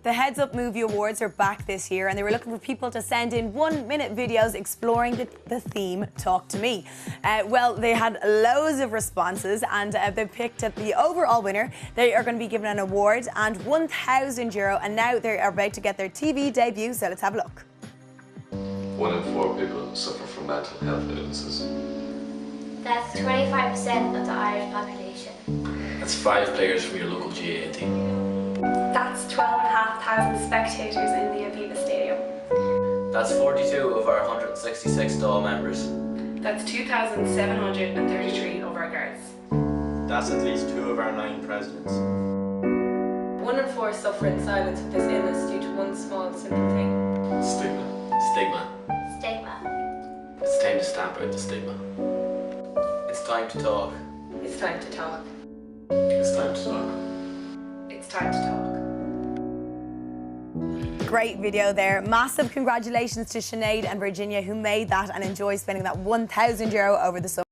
The HeadsUp Movie Awards are back this year and they were looking for people to send in 1-minute videos exploring the theme Talk to Me. Well, they had loads of responses and they picked the overall winner. They are going to be given an award and €1,000, and now they are about to get their TV debut, so let's have a look. 1 in 4 people suffer from mental health illnesses. That's 25% of the Irish population. That's 5 players from your local GAA team. That's 12,500 spectators in the Aviva Stadium. That's 42 of our 166 DAW members. That's 2,733 of our guards. That's at least 2 of our 9 presidents. 1 in 4 suffer in silence with this illness due to one small simple thing. Stigma. Stigma. Stigma. It's time to stamp out the stigma. It's time to talk. It's time to talk. It's time to talk. It's time to talk. Great video there. Massive congratulations to Sinead and Virginia who made that and enjoy spending that €1,000 over the summer.